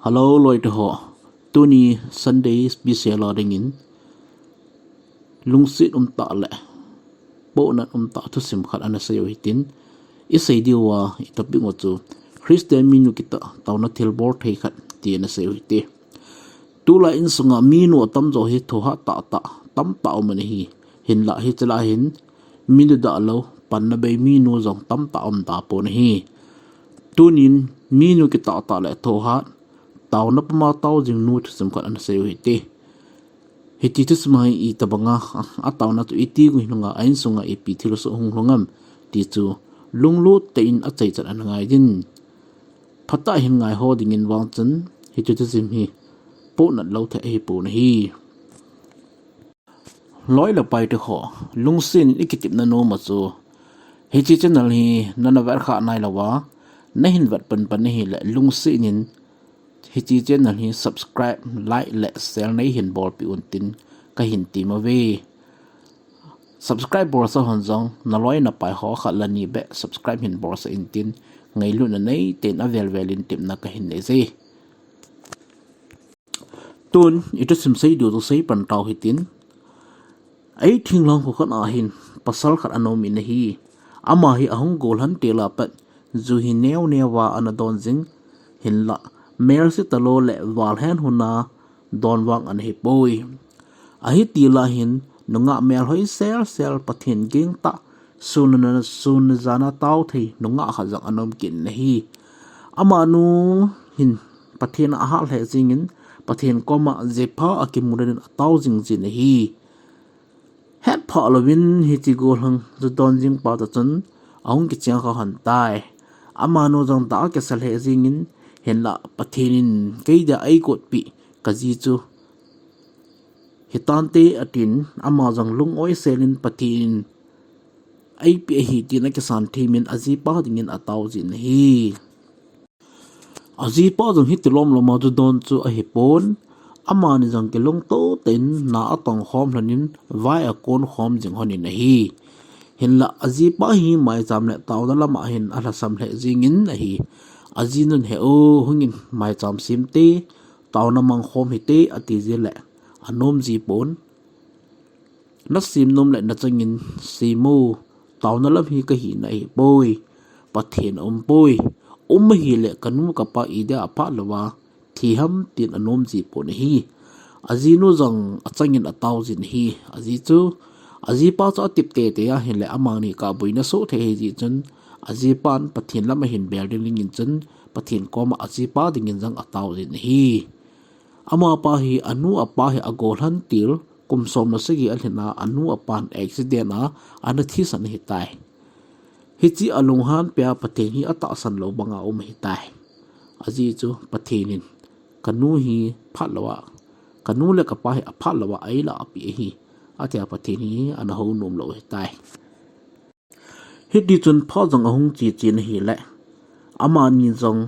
Hello loi thoh tuni Sundays bisela dingin lungsit ta le bo na ta Thusim khat ana sayo hitin isai diwa itopic ngo chu Christian minu kita Taona thilbol thei khat ti na sayo hiti tula in sunga minu tam zo hi Thohhat ta tam tao mani hi hin la hi chala hin minu da lo pan na bei minu zong tam taom ta po na hi tunin minu kita ta le Thohhat Taona puma Taojing nu Thusim khat ana sayo hiti hiti Thusim hai I tabanga atao na tu iti gu hinunga ain sunga ipi thilo so hunglongam ti chu lunglu te in achai chan an ngai din phata hin ngai ho ding in wang chen hiti Thusim hi po na lo the hi po na hi loi la pai te kho lungsin ikitip na no ma chu hiti channel hi nana ver kha nai lawa na hin vat pan pan hi la lungsin in hiti channel hi subscribe like le share nei hin bol pi untin ka hin ti ma ve subscribe bor sa hon jong na loi na pai ho kha la ni be subscribe hin bor sa intin ngai lu na nei ten a vel velin tip na ka hin nei ze tun ito sim sei du sei pan tau hitin ai thing long ko khan a hin pasal khat anomi na hi ama hi ahong gol han te la pat zu hi neu newa anadon jing hin la mer si talo le wal hen huna don wang an hi poi ahi ti la hin nunga mer hoi sel pathin ging ta sun zana tao thei nunga kha jang anom kin na hi amanu hin pathin a ha le jingin pathin koma jepa akimuren atao jing jin hi het pha lovin hi ti gol hang judon jing pa ta chun aung ki chang kha han tai amanu jang ta ke sal he jingin hen la pathinin keida ai kot pi kaji chu hitante atin ama jang lung oi selin pathin ai pi hi ti na ke san thimin ajipa dingin atao jin hi ajipa jang hi tilom loma judon chu a hi pon ama ni jang ke long to ten na atong khom hlanin vai akon khom jing honin hi hin la ajipa hi mai jam le taw da lama hin ala sam le jingin a hi ajinun he o hungin mai cham sim te Taona mang khom hi te ati je le anom ji pon na sim nom le na changin simu Taona lam hi ka hi na hi poi pathin poi hi le kanu ka pa ida apha lawa thi ham tin anom ji pon hi ajinu jang achangin atao jin hi aji chu ajipa cha tip te te ya hin le amang ni ka buina so the ji chun ajipan pathin lama hin building in chun pathin koma ajipa dingin jang atao jin hi ama pa hi anu apa hi agol han til kum som na segi alhina anu apan accident a ana thi san hi tai hi chi alung han pya pathin hi ata san lo banga hi tai aji chu pathinin kanu hi phatlawa kanu le ka pa hi aphatlawa ai la api hi atia pathin hi ana ho nom lo hi tai hi di chun pha jang ahung chi chin hi le ama ni jong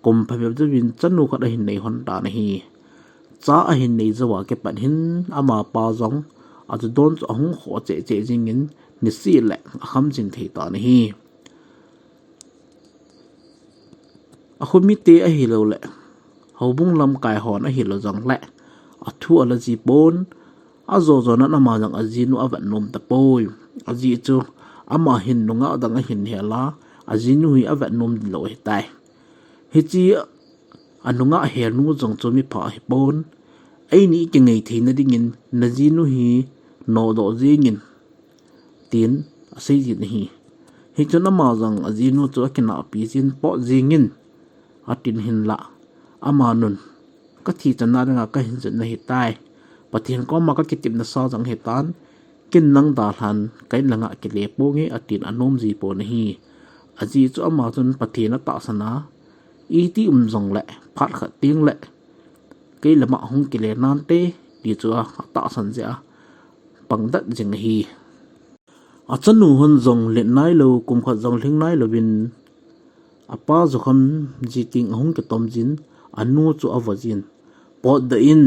kum phab je win chanu kha hin nei hon ta na hi cha a hin nei zawa ke pan hin ama pa jong aju don chu ahung kho che jingin ni si le kham jin thei ta na hi a khumi te a hi lo le hobung lam kai hon a hi lo jong le a thu ala ji pon a zo na na ma jang ajinu awan nom ta poi aji chu ama hin nunga dang a hin hela ajinu hi awan nom lo hi tai hi chi anunga he nu jong chomi pha hi pon ai ni ke ngei theina dingin najinu hi no do jingin tin asei ji hi hi chuna ma jang ajinu chu akina pi jin po jingin atin hin la amanun ka thi chana nga ka hin chen na hi tai pathian ko ma ka kitip na sa jang he tan kin nang da hlan kai langa ke le po nge atin anom ji po na hi aji chu ama chun pathina ta sana iti jong le phat kha ting le ke lama hong ke le nan te ti chu ta san ja pangdat jing hi achanu hon jong le nai lo kum kha jong hling nai lo bin apa jukham ji ting hong ke tom jin anu chu awajin pot the in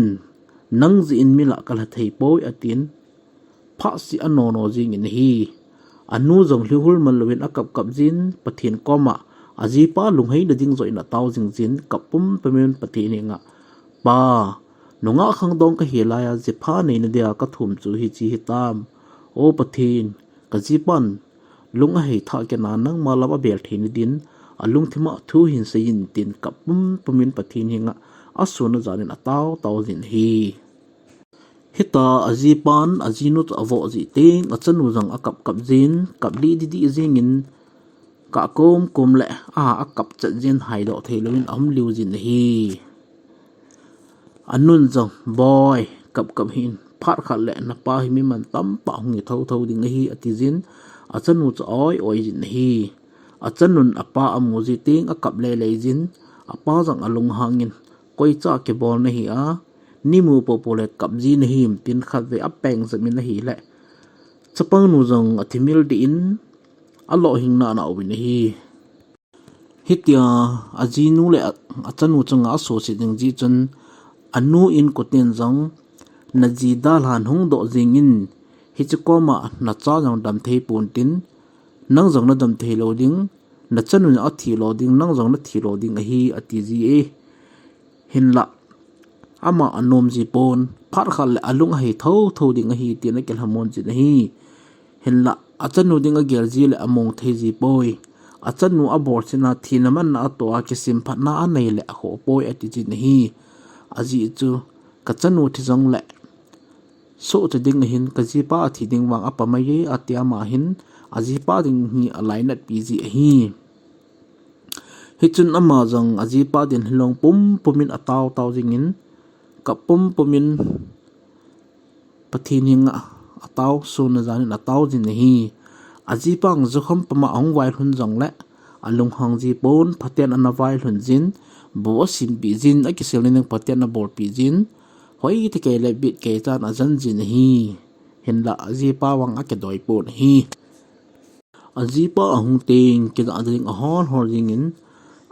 nang ji in mila kala thei poi atin pha si anono jing in hi anu jong hli hul man lovin akap kap jin pathin koma ajipa lunghei na ding zoi na Taojing jin kapum pemen pati ni nga pa nunga khang dong ka hilaya jepha nei na dia ka thum chu hi chi hitam o pathin ka jipan lunga hei tha ke na nang malaba bel thini din alung thima thu hin se in tin kapum pemen pathin hi nga asuna janin atao Taojing hi hita ajipan ajinut avo ji ting achanu jang akap kap jin kap li di jingin ka kom le akap cha jin haido theiloin liu jin hi anun jong boy kap hin phar khat le na pa hi mi man tam pa hungi tho ding hi atijin achanu cha oi jin hi achanun apa amu ji ting akap le jin apa jang alung hangin koi cha ke bol na hi nimu popole kap ji na hi tin khat ve apeng zamin na hi le chapang nu jong athimil di in alo hing na win hi hitia ajinu le achanu changa so si ding ji chun anu in koten jong naji dal han hung do jing in hichkoma na cha jong dam thei pun tin nang jong na dam thei lo ding na chanu a thi lo ding nang jong na thi lo ding hi ati ji hin la ama anom ji pon phar khal le alung hei tho ding hi tin kel hamon ji hi hin la achanu ding a gel ji le among thei ji poi achanu abor china thinaman na to a kisim phat na nei le ho poi ati ji hi aji chu kachanu thi jong le so te ding hin kajipa thi ding wang apa mai atia ma hin ajipa ding hi alainat pg hi hichun ama jong ajipa din hilong pumin atao Taojing in kapum pumin pathin hinga atao suna jani natao jin hi ajipang jukham pama ong wai hun jong le alung hang ji pon phaten ana wai hun jin bo sim bi jin akisel ning phaten na bor pi jin hoi te ke le bit ke chan ajan jin hi hin la ajipa wang ake doi pon hi ajipa ahung ting ke da ding a hor jing in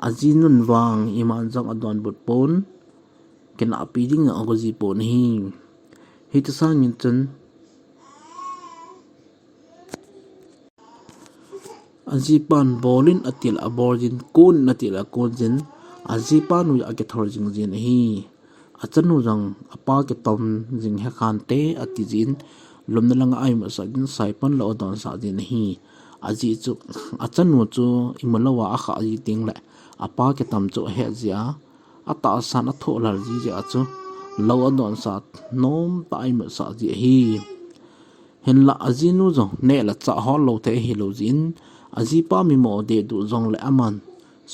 ajinun wang iman jang adon but pon ken api ding a go ji pon hi hita sangin chen ajipan bolin atil aborjin kun natil akon jin ajipan nu ake thor jing jin hi achanu jang apa ke tom jing he khan te atijin lomna lang ai ma sa gin saipan lo don sa jin hi aji chu achanu chu imalawa a kha ji ting le apa ke tam chu he zia ata san a tho lar ji ja chu lo don sa nom ta ai ma sa ji hi hen la ajinu jong ne la cha hol lo te hi lo jin ajipa mi mo de du jong le aman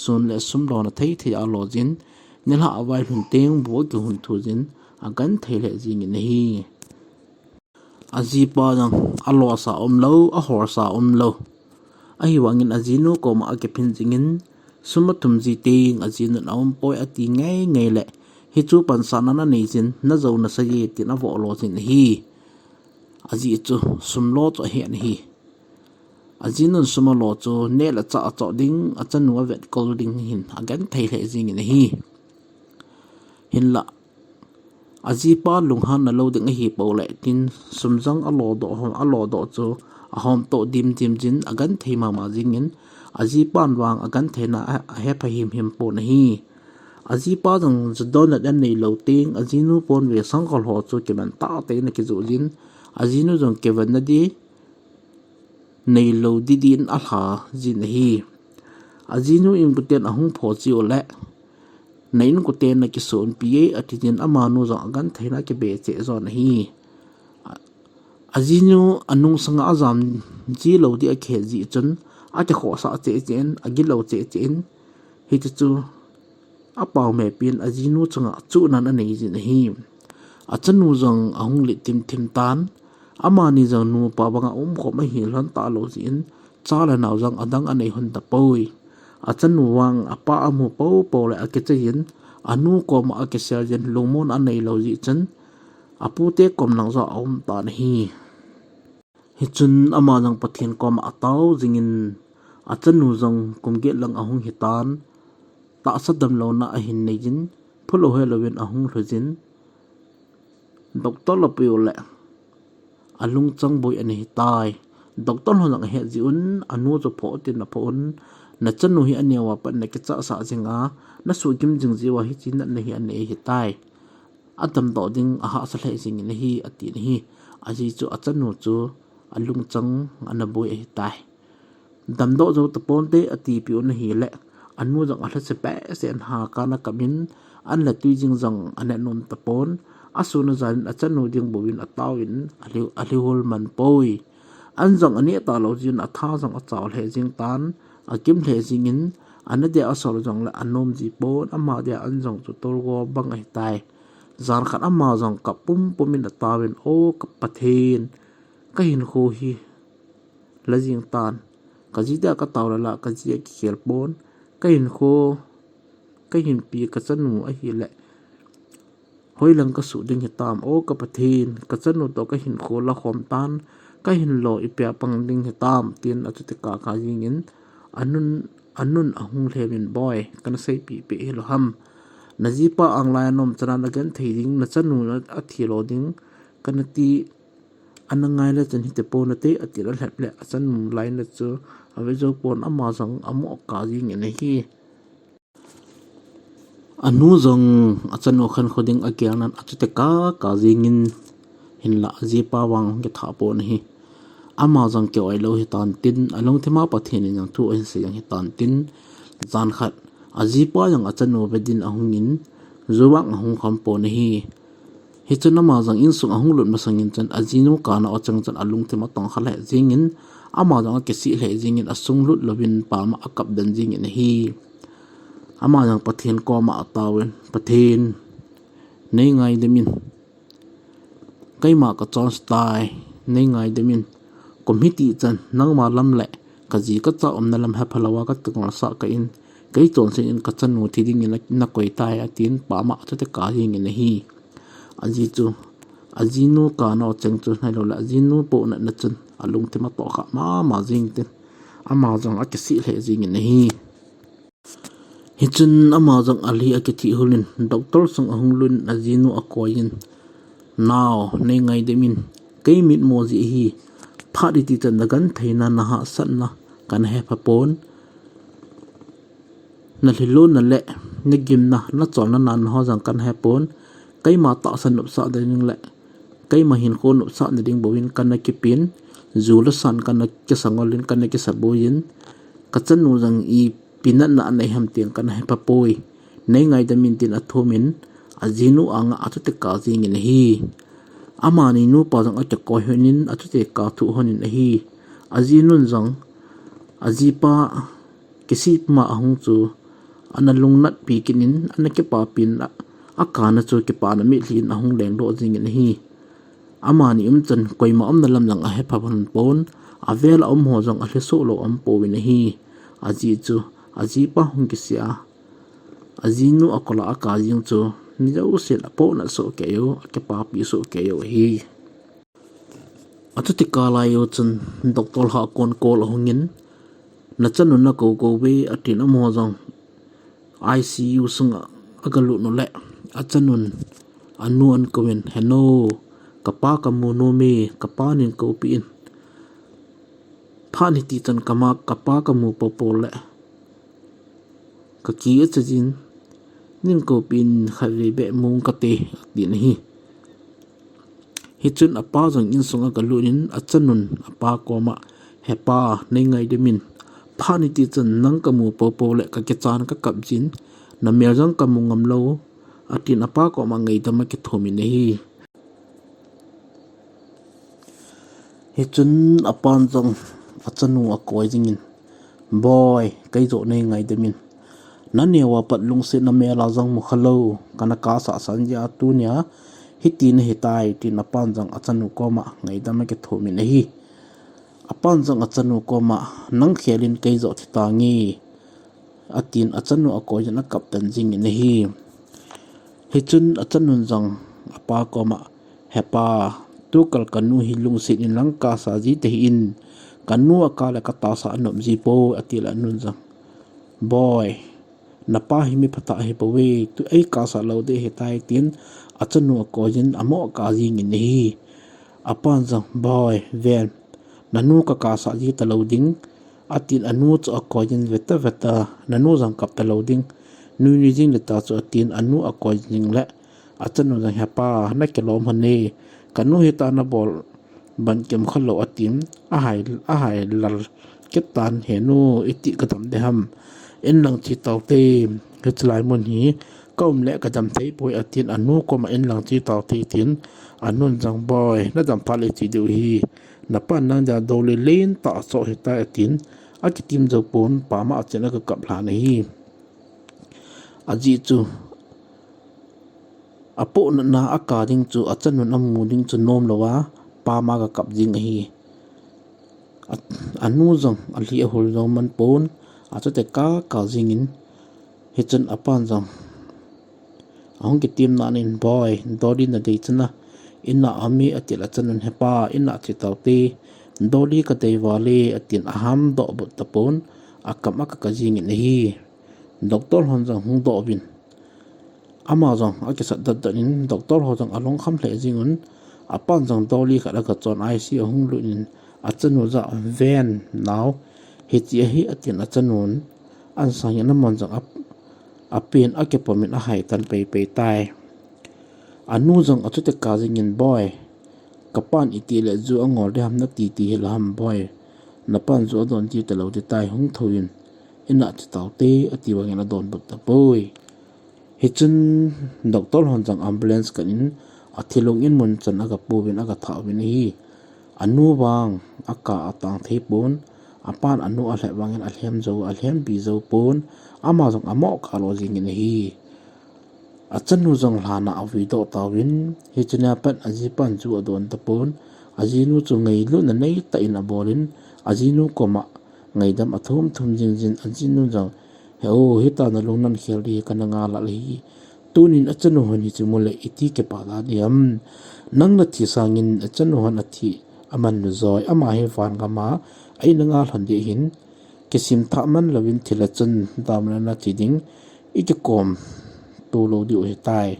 sun le sum lo na thei a lo jin nela awai hun teng bo ki hun thu jin agan thei le jing in hi ajipa jang alo sa lo a hor sa lo ai wangin ajinu koma ake phin jingin sumatum ji ting ajinu naum poi ati ngai le hi chu pan sana na nei jin na zo na sa ye tin a vo lo jin hi aji chu sum lo cho hen hi ajinun suma lo chu ne la cha cho ding achanu a vet kol ding hin agan thei le jing in hi hin la ajipa lunghan na lo ding hi po le tin sumjang a lo do chu a hom to dim jin agan thei ma jing in ajipan wang agan thei na a he him po na hi ajipa jang judon na nei lo ting ajinu pon ve sangkol ho chu ke man ta te na ki zu jin ajinu jong ke van na di nei lo di din a ha jin hi ajinu in buten ahung pho chi ole nain ko ten na ki son pi atijin amanu jong agan thei na ke be che zon hi ajinu anung sanga azam ji lo di a khe ji chun a te kho sa che chen agi lo che chen hi chu a pau me pin ajinu changa chu nan anei jin hi achanu jong ahung li tim tan amani jong nu pa banga kho ma hi lan ta lo jin cha la naw jong adang anei hun ta poi achanu wang apa amu po le ake chen anu koma ake sel jen lomon anei lo ji chen apu te kom nang zo ta na hi hichun ama jang pathian koma atao jingin achanu jong kumge lang ahung hitan ta sadam lo na ahin nei jin phulo he lovin ahung hlojin doctor lo pi le alung chang boy ani tai doctor ho nang he ji un anu cho pho tin na phon na chanu hi anewa pat na ke cha sa jinga na su kim jing jiwa hi chin na hi ane hi tai adam to ding a ha sa hlei jing na hi ati na hi aji chu achanu chu alung chang anaboi hi tai dam do zo to ponte ati pi on hi le anu jang a se pe se an ha ka na kamin an la tu jing jang ane non ta pon asuna zan achanu ding bowin atao in ali hol man poi an jang ani ta lo jin a tha jang a chaw le jing tan a kim le jing in ana de asol jang la anom ji pon ama de an jang chu tor go bang ai tai zan khat ama jang ka pum pumin atawin o ka pathen ka hin kho hi la jing tan ka ji da ka taw la ka ji ki khel pon ka hin kho ka hin pi ka chanu a hi le hoi lang ka su ding hitam o ka pathin ka chanu to ka hin kho la khom tan ka hin lo ipya pang ding hitam tin atu te ka jing in anun ahung hlemin boy kana sei pi pe lo ham najipa anglai nom chana na gan theiding na chanu na athilo ding kana ti anangai la chan hite po na te atira hleple achan line na chu ave jo pon ama jang amo ka jing ne hi anu jong achano khan khoding agyanan achute ka jingin hinla ajipa wang ke tha po nahi ama jong ke oilo hi tan tin along thema pathin yang thu en se yang hi tan tin zan khat ajipa yang achano bedin ahungin zuwang ahung kham po nahi hi chuna ma jong in sung ahung lut masangin chan ajinu kana ochang chan alung thema tong khala jingin ama jong ke si le jingin asung lut lovin pa ma akap dan jingin hi ama yang pathin koma atawin pathin nei ngai demin kaima ka chon stai nei ngai demin committee chan nangma lam le kaji ka cha omna lam ha phalawa ka tukla sa ka in kai chon se in ka chanu thiding in na koi tai atin pa ma chate ka hing in hi aji chu ajinu ka no cheng chu nai lo la ajinu po na na chun alung te ma to kha ma jing te ama jong a ke si le jing in hi hichun ama jong ali aketi hulin doctor sung ahunglun ajinu akoyin now nei ngai demin kai mit moji hi phadi ti chan dagan theina na ha sanna kan he phapon na lilo na le ne gimna na chona nan ho jang kan he pon kai ma ta san up sa dening le kai ma hin khon up sa ne ding bowin kan na kipin zula san kan na ke sangolin kan na ke saboyin kachan nu jang i pinan na nei ham tiang kan he papoi nei ngai da min tin athomin ajinu anga atute ka jing in hi amani nu pa jang ate ko henin atute ka thu honin hi ajinun jang ajipa kisi ma ahung chu analung nat pi kinin anake pa pin akana chu ke pa na mi hlin ahung leng do jing in hi amani chan koima na lam lang a he phaban pon avel ho jang a hle so lo po win hi aji chu ajipa hung kisia ajinu akola aka jing chu ni jau se la po na so ke yo ke pa pi so ke yo hi atu tikala yo chun doctor ha kon kol hongin na chanu na ko we atin mo jong ICU sunga agalu no le achanun anuan kowen heno kapa kamu Numei kapa nin ko pin phani ti chan kama kapa kamu popole ka ki achajin nin ko pin khari be mung kate din hi hichun apa jong in sunga galunin achanun apa koma hepa nei ngai demin phani ti chan nang kamu popole ka ke chan ka kapjin na mer jang kamu ngam lo atin apa ko ma ngai dama ke thomi nei hichun apan jong achanu akoi jingin boy kai zo nei ngai demin nani wa pat lung se na me la jong mu khalo kana ka sa san ya tu nya hitin hitai tin apan jong achanu koma ngai dama ke thomi nei apan jong achanu koma nang khelin kai zo thitangi atin achanu akoi jana kaptan jing nei hichun achanun jong apa koma hepa tukal kanu hilung sit in langka sa ji te in kanu akala kata sa anom ji po atila nun jong boy napa himi phata he pawe tu ai ka sa lo de hetai tin achanu akojin amo ka jing in hi apan jong boy ven nanu ka sa ji ta lo ding atin anu chu akoin veta nanu jang kap ta loading nu jing le ta chu atin anu akoi jing le achanu jang hapa na kelom hane kanu hita na bol ban kem khalo atin a hai lal ketan henu iti kadam de ham in lang chi taw te hetslai mon hi kom le kadam thei poi atin anu koma in lang chi taw te tin anun jang boy na dam pale chi du hi na pan nang ja dole len ta so heta atin akitim jo pon pa ma achena ka kap la nei aji chu apo na aka ding chu achanun amu ding chu nom lowa pa ma ka kap jing hi anu jong ali hol jong man pon achate ka jingin hechan apan jong ahong ki tim na nin boy dodi na dei chana inna ami atila chanun hepa inna chitauti doli ka dei wale atin aham do but tapon akam ka jingin hi doctor hon jong hung do bin ama jong akisa danin doctor ho jong along kham hle jingun apan jong doli ka ka chon IC hung lunin achanu za van now hichi hi atin achanun an sang yana mon jong apin akepomin a hai tan pe tai anu jong achute ka jingin boy kapan iti le zu angol de ham na ti lam boy napan zo don ti telo de tai hung thoin ina chitaute atiwang ina don but ta boy hichun doctor hon jang ambulance kanin athilong in mon chan aga pubin aga thawin hi anu bang aka atang thepon apan anu alhe wangin alhem zo alhem bi zo pon ama jong amo khalo jingin hi achanu jong hlana awi do tawin hichna pat ajipan chu adon tapon ajinu chu ngei lu na nei ta in abolin ajinu koma ngai dam athum thum jing ajinu jong heo hita na lungnan khel ri kananga la li tunin achanu honi chu mole iti ke pala diam nang na thi sangin achanu hon athi aman zoi ama he fan gama ai nanga hande hin kesim tha man lovin thilachan damna na tiding ikekom tu lo di oi tai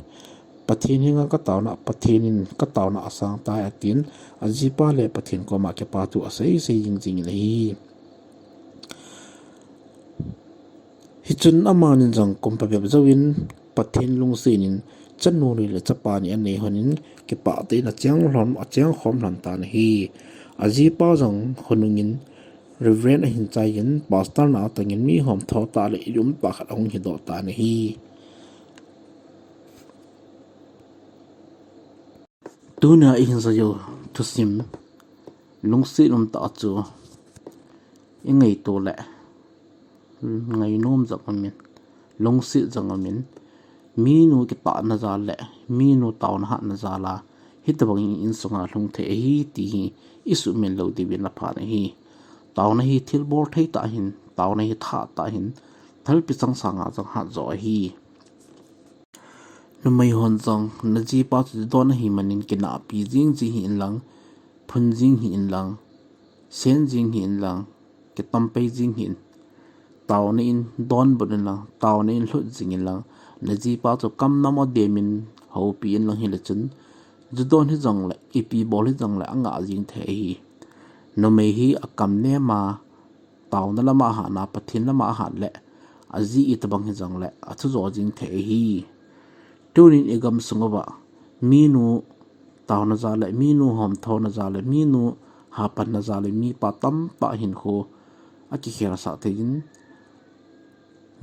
pathin hinga ka tawna pathinin ka tawna asang tai atin ajipa le pathin koma ke pa tu asai sei jing le hichun amanin jang kompa be zawin pathin lung sinin chanu ri le chapani ane honin ke pa te na chang hlom a chang khom hlan ta na hi ajipa jang honungin reverend hin chayin pastor na tangin mi hom tho ta le yum pa khat ong hi do ta na hi tuna ihin sa yo thusim lungsi lum ta chu ingai to le ngai nom jak amin lungsi jang amin mi nu ki ta na za le mi nu taun ha na za la hitabang in sunga lung the hi ti hi isu men lo di bin la pha na hi tauna hi thilbol thei ta hin tauna hi tha ta hin thal pi chang sanga jang ha zo hi numei hon jong najipa chu don hi manin kina pi jing ji hi lang phun jing hi lang sen jing hi lang ke tampe jing hi tauna in don bun lang tauna in hlut jing lang najipa chu kam namo demin ho pi in lang hi le chun judon hi jong le ipi bol hi jong le anga jing the hi numei hi akam ne ma tauna lama ha na pathin lama ha le aji itabang hi jong le achu zo jing the hi tunin igam sungoba minu tauna za le minu hom thona za le minu hapan na za le mi pa tam pa hin kho aki khera sa thein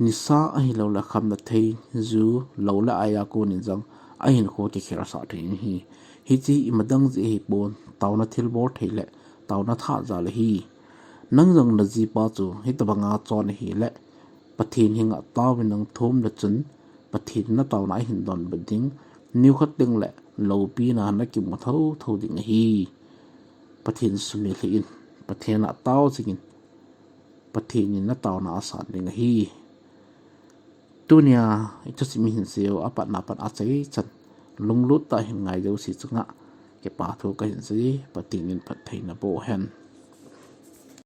nisa ahi lo la kham na thei zu lo la aya ko nin jang ahin kho ki khera sa thein hi chi imadang ji hi bon tauna thilbol theile tauna tha za le hi nang jong na ji pa chu hitabanga chon hi le pathin hinga tawin nang thum la chun pathin na tauna hin don beding new khat ding le lo pi na na ki mo tho ding hi pathin sumi hlin pathin na taw chingin pathin ni na tauna asan ding hi tunia ito si mihin seo apat na pat achai chan lunglut ta hin ngai jo si chunga ke pa tho ka hin si pathin in pat theina bo hen